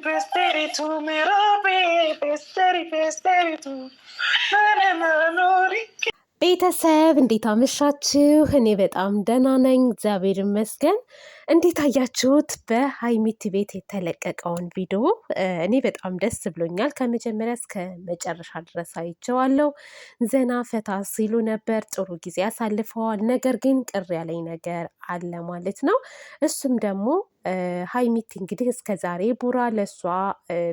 Festeri tu mi rabi, festeri tu nananori. ቤተሰብ እንዴት አመሻችሁ? እኔ በጣም ደህና ነኝ፣ እግዚአብሔር ይመስገን። እንዴት አያችሁት በሀይሚቲ ቤት የተለቀቀውን ቪዲዮ? እኔ በጣም ደስ ብሎኛል። ከመጀመሪያ እስከ መጨረሻ ድረስ አይቼዋለሁ። ዘና ፈታ ሲሉ ነበር፣ ጥሩ ጊዜ አሳልፈዋል። ነገር ግን ቅር ያለኝ ነገር አለ ማለት ነው። እሱም ደግሞ ሀይሚቲ እንግዲህ እስከ ዛሬ ቡራ ለእሷ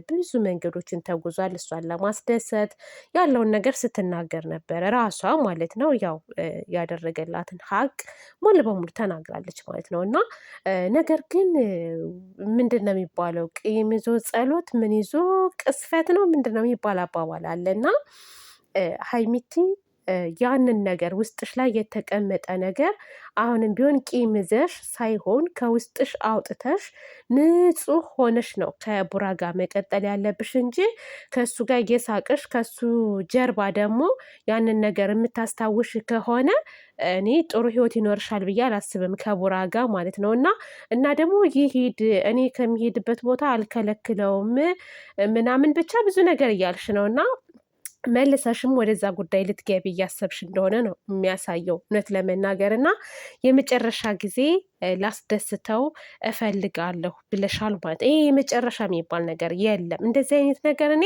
ብዙ መንገዶችን ተጉዟል፣ እሷን ለማስደሰት ያለውን ነገር ስትናገር ነበረ ራሷ ማለት ነው። ያው ያደረገላትን ሀቅ ሙሉ በሙሉ ተናግራለች ማለት ነው። እና ነገር ግን ምንድን ነው የሚባለው ቂም ይዞ ጸሎት ምን ይዞ ቅስፈት ነው ምንድን ነው የሚባል አባባል አለ እና ሀይሚቲ ያንን ነገር ውስጥሽ ላይ የተቀመጠ ነገር አሁንም ቢሆን ቂም ይዘሽ ሳይሆን ከውስጥሽ አውጥተሽ ንጹሕ ሆነሽ ነው ከቡራ ጋር መቀጠል ያለብሽ እንጂ ከሱ ጋር እየሳቅሽ ከሱ ጀርባ ደግሞ ያንን ነገር የምታስታውሽ ከሆነ እኔ ጥሩ ህይወት ይኖርሻል ብዬ አላስብም ከቡራ ጋር ማለት ነው። እና ደግሞ ይሂድ እኔ ከሚሄድበት ቦታ አልከለክለውም ምናምን ብቻ ብዙ ነገር እያልሽ ነው እና መልሰሽም ወደዛ ጉዳይ ልትገቢ እያሰብሽ እንደሆነ ነው የሚያሳየው እውነት ለመናገር እና የመጨረሻ ጊዜ ላስደስተው እፈልጋለሁ ብለሻል ማለት ይሄ የመጨረሻ የሚባል ነገር የለም። እንደዚህ አይነት ነገር እኔ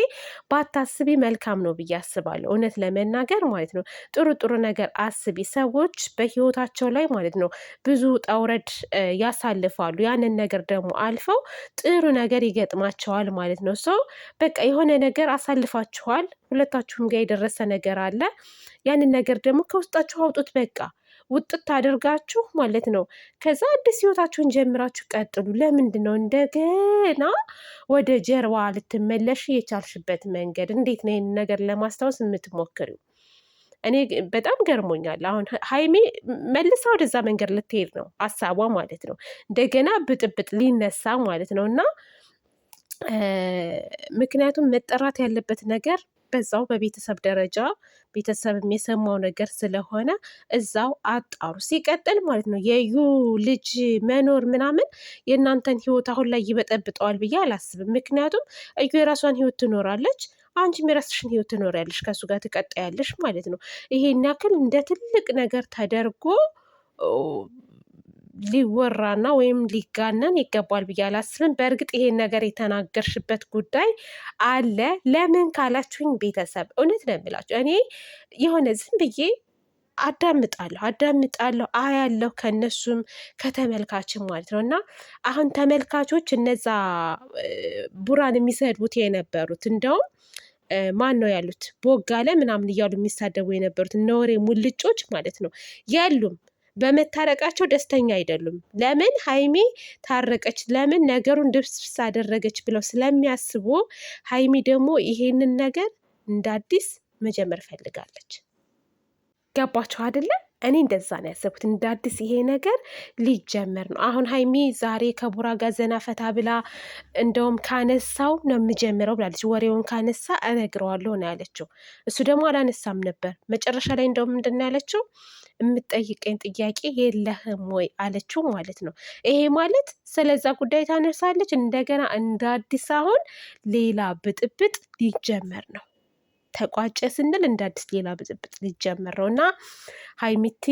ባታስቢ መልካም ነው ብዬ አስባለሁ እውነት ለመናገር ማለት ነው። ጥሩ ጥሩ ነገር አስቢ። ሰዎች በህይወታቸው ላይ ማለት ነው ብዙ ውጣ ውረድ ያሳልፋሉ። ያንን ነገር ደግሞ አልፈው ጥሩ ነገር ይገጥማቸዋል ማለት ነው። ሰው በቃ የሆነ ነገር አሳልፋችኋል፣ ሁለታችሁም ጋር የደረሰ ነገር አለ። ያንን ነገር ደግሞ ከውስጣችሁ አውጡት በቃ ውጥት አድርጋችሁ ማለት ነው። ከዛ አዲስ ህይወታችሁን ጀምራችሁ ቀጥሉ። ለምንድን ነው እንደገና ወደ ጀርባ ልትመለሽ የቻልሽበት መንገድ? እንዴት ነው ይህን ነገር ለማስታወስ የምትሞክሪው? እኔ በጣም ገርሞኛል። አሁን ሀይሚ መልሳ ወደዛ መንገድ ልትሄድ ነው ሀሳቧ ማለት ነው። እንደገና ብጥብጥ ሊነሳ ማለት ነው እና ምክንያቱም መጠራት ያለበት ነገር በዛው በቤተሰብ ደረጃ ቤተሰብም የሰማው ነገር ስለሆነ እዛው አጣሩ። ሲቀጥል ማለት ነው የዩ ልጅ መኖር ምናምን የእናንተን ህይወት አሁን ላይ ይበጠብጠዋል ብዬ አላስብም። ምክንያቱም እዩ የራሷን ህይወት ትኖራለች፣ አንቺም የራስሽን ህይወት ትኖሪያለሽ፣ ከእሱ ጋር ትቀጣያለሽ ማለት ነው። ይሄን ያክል እንደ ትልቅ ነገር ተደርጎ ሊወራና ወይም ሊጋነን ይገባል ብዬ አላስብም። በእርግጥ ይሄን ነገር የተናገርሽበት ጉዳይ አለ። ለምን ካላችሁኝ ቤተሰብ እውነት ነው የምላችሁ እኔ የሆነ ዝም ብዬ አዳምጣለሁ አያለሁ ከነሱም ከተመልካችም ማለት ነው። እና አሁን ተመልካቾች እነዛ ቡራን የሚሰድቡት የነበሩት እንደውም ማን ነው ያሉት ቦጋለ ምናምን እያሉ የሚሳደቡ የነበሩት እነ ወሬ ሙልጮች ማለት ነው የሉም። በመታረቃቸው ደስተኛ አይደሉም። ለምን ሀይሚ ታረቀች፣ ለምን ነገሩን ድብስብስ አደረገች ብለው ስለሚያስቡ ሀይሚ ደግሞ ይሄንን ነገር እንደ አዲስ መጀመር ፈልጋለች። ገባችሁ አይደለም? እኔ እንደዛ ነው ያሰብኩት። እንደ አዲስ ይሄ ነገር ሊጀመር ነው። አሁን ሀይሚ ዛሬ ከቡራ ጋር ዘና ፈታ ብላ እንደውም ካነሳው ነው የምጀምረው ብላለች። ወሬውን ካነሳ እነግረዋለሁ ነው ያለችው። እሱ ደግሞ አላነሳም ነበር። መጨረሻ ላይ እንደውም ምንድን ነው ያለችው? የምትጠይቀኝ ጥያቄ የለህም ወይ አለችው ማለት ነው። ይሄ ማለት ስለዛ ጉዳይ ታነሳለች እንደገና እንደ አዲስ አሁን ሌላ ብጥብጥ ሊጀመር ነው። ተቋጨ ስንል እንደ አዲስ ሌላ ብጥብጥ ሊጀመር ነው እና ሀይሚቴ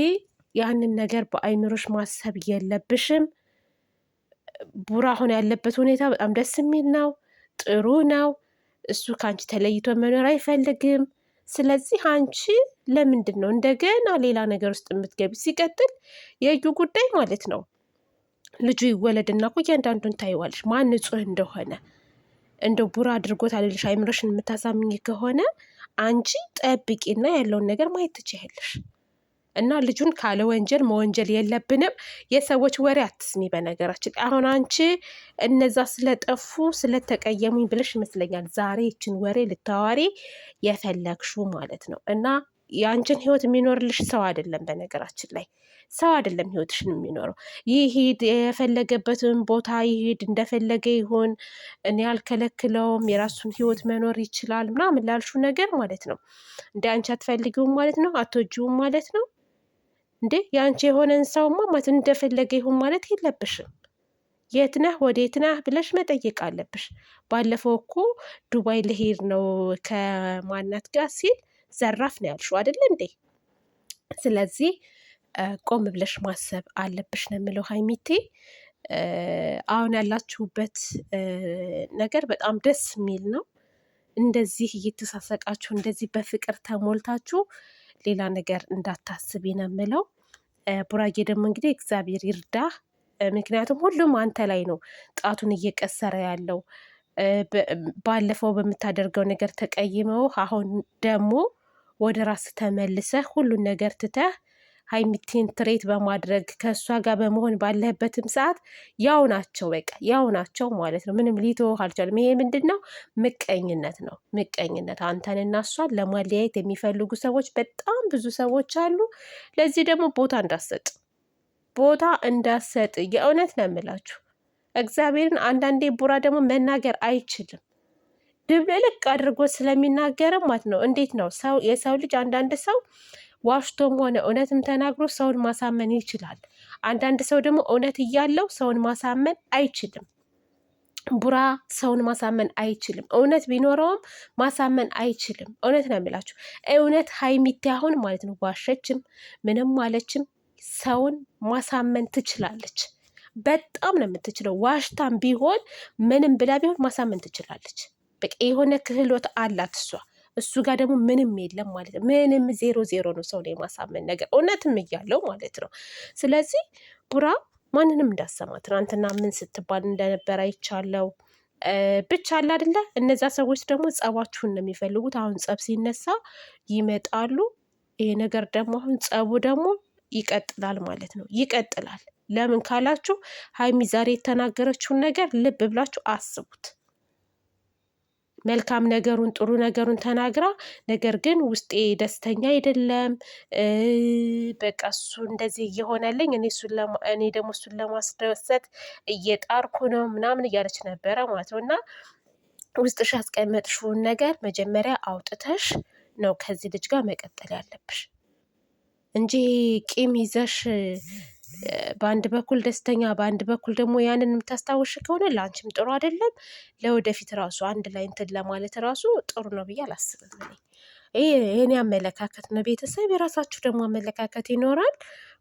ያንን ነገር በአይምሮሽ ማሰብ የለብሽም። ቡራ አሁን ያለበት ሁኔታ በጣም ደስ የሚል ነው፣ ጥሩ ነው። እሱ ከአንቺ ተለይቶ መኖር አይፈልግም። ስለዚህ አንቺ ለምንድን ነው እንደገና ሌላ ነገር ውስጥ የምትገቢ? ሲቀጥል የእዩ ጉዳይ ማለት ነው ልጁ ይወለድና እኮ እያንዳንዱን ታይዋለሽ ማን ንጹህ እንደሆነ። እንደው ቡራ አድርጎት አልልሽ አይምሮሽን የምታሳምኝ ከሆነ አንቺ ጠብቂና ያለውን ነገር ማየት ትችያለሽ። እና ልጁን ካለ ወንጀል መወንጀል የለብንም። የሰዎች ወሬ አትስሚ። በነገራችን አሁን አንቺ እነዛ ስለጠፉ ስለተቀየሙኝ ብለሽ ይመስለኛል ዛሬ ይችን ወሬ ልታዋሪ የፈለግሹ ማለት ነው። እና የአንቺን ህይወት የሚኖርልሽ ሰው አይደለም። በነገራችን ላይ ሰው አይደለም ህይወትሽን የሚኖረው። ይሂድ፣ የፈለገበትን ቦታ ይሂድ፣ እንደፈለገ ይሁን፣ እኔ አልከለክለውም፣ የራሱን ህይወት መኖር ይችላል ምናምን ላልሹ ነገር ማለት ነው። እንደ አንቺ አትፈልጊውም ማለት ነው፣ አትወጂውም ማለት ነው። እንዴ የአንቺ የሆነን ሰውማ ማለት እንደፈለገ ይሁን ማለት የለብሽም። የት ነህ ወዴት ነህ ብለሽ መጠየቅ አለብሽ። ባለፈው እኮ ዱባይ ልሄድ ነው ከማናት ጋር ሲል ዘራፍ ነው ያልሽው አይደለ እንዴ? ስለዚህ ቆም ብለሽ ማሰብ አለብሽ ነው የምለው ሀይሚቴ። አሁን ያላችሁበት ነገር በጣም ደስ የሚል ነው። እንደዚህ እየተሳሰቃችሁ እንደዚህ በፍቅር ተሞልታችሁ ሌላ ነገር እንዳታስቢ ነው የምለው። ቡራጌ ደግሞ እንግዲህ እግዚአብሔር ይርዳህ። ምክንያቱም ሁሉም አንተ ላይ ነው ጣቱን እየቀሰረ ያለው። ባለፈው በምታደርገው ነገር ተቀይመው አሁን ደግሞ ወደ ራስ ተመልሰህ ሁሉን ነገር ትተህ ሀይሚቲን ትሬት በማድረግ ከእሷ ጋር በመሆን ባለህበትም ሰዓት ያው ናቸው፣ በቃ ያው ናቸው ማለት ነው። ምንም ሊተውህ አልቻለም። ይሄ ምንድን ነው? ምቀኝነት ነው። ምቀኝነት አንተንና እሷን ለማለያየት የሚፈልጉ ሰዎች በጣም ብዙ ሰዎች አሉ። ለዚህ ደግሞ ቦታ እንዳሰጥ ቦታ እንዳሰጥ የእውነት ነው የምላችሁ እግዚአብሔርን። አንዳንዴ ቡራ ደግሞ መናገር አይችልም ድብልቅ አድርጎ ስለሚናገርም ማለት ነው። እንዴት ነው ሰው የሰው ልጅ አንዳንድ ሰው ዋሽቶም ሆነ እውነትም ተናግሮ ሰውን ማሳመን ይችላል። አንዳንድ ሰው ደግሞ እውነት እያለው ሰውን ማሳመን አይችልም። ቡራ ሰውን ማሳመን አይችልም። እውነት ቢኖረውም ማሳመን አይችልም። እውነት ነው የሚላችሁ። እውነት ሀይሚቴ አሁን ማለት ነው ዋሸችም ምንም ማለችም ሰውን ማሳመን ትችላለች። በጣም ነው የምትችለው። ዋሽታም ቢሆን ምንም ብላ ቢሆን ማሳመን ትችላለች። በቃ የሆነ ክህሎት አላት እሷ። እሱ ጋር ደግሞ ምንም የለም ማለት ነው። ምንም ዜሮ ዜሮ ነው ሰው ላይ ማሳመን ነገር እውነትም እያለው ማለት ነው። ስለዚህ ቡራ ማንንም እንዳሰማ ትናንትና ምን ስትባል እንደነበር አይቻለው። ብቻ አለ አይደለ? እነዛ ሰዎች ደግሞ ጸባችሁን ነው የሚፈልጉት። አሁን ጸብ ሲነሳ ይመጣሉ። ይሄ ነገር ደግሞ አሁን ጸቡ ደግሞ ይቀጥላል ማለት ነው። ይቀጥላል። ለምን ካላችሁ ሀይሚ ዛሬ የተናገረችውን ነገር ልብ ብላችሁ አስቡት። መልካም ነገሩን ጥሩ ነገሩን ተናግራ፣ ነገር ግን ውስጤ ደስተኛ አይደለም፣ በቃ እሱ እንደዚህ እየሆነልኝ እኔ ደግሞ እሱን ለማስደሰት እየጣርኩ ነው ምናምን እያለች ነበረ ማለት ነው። እና ውስጥሽ ያስቀመጥሽውን ነገር መጀመሪያ አውጥተሽ ነው ከዚህ ልጅ ጋር መቀጠል ያለብሽ እንጂ ቂም ይዘሽ በአንድ በኩል ደስተኛ በአንድ በኩል ደግሞ ያንን የምታስታውሽ ከሆነ ለአንቺም ጥሩ አይደለም። ለወደፊት ራሱ አንድ ላይ እንትን ለማለት ራሱ ጥሩ ነው ብዬ አላስብም። ይሄ የኔ አመለካከት ነው። ቤተሰብ የራሳችሁ ደግሞ አመለካከት ይኖራል።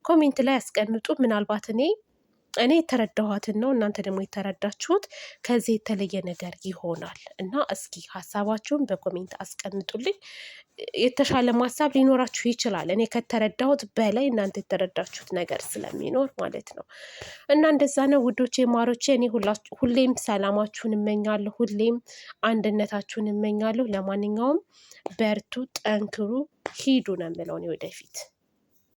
ኮሜንት ላይ ያስቀምጡ። ምናልባት እኔ የተረዳኋትን ነው፣ እናንተ ደግሞ የተረዳችሁት ከዚህ የተለየ ነገር ይሆናል እና እስኪ ሀሳባችሁን በኮሜንት አስቀምጡልኝ። የተሻለ ሀሳብ ሊኖራችሁ ይችላል። እኔ ከተረዳሁት በላይ እናንተ የተረዳችሁት ነገር ስለሚኖር ማለት ነው። እና እንደዛ ነው ውዶቼ ማሮቼ። እኔ ሁሌም ሰላማችሁን እመኛለሁ፣ ሁሌም አንድነታችሁን እመኛለሁ። ለማንኛውም በርቱ፣ ጠንክሩ፣ ሂዱ ነው የምለው እኔ ወደፊት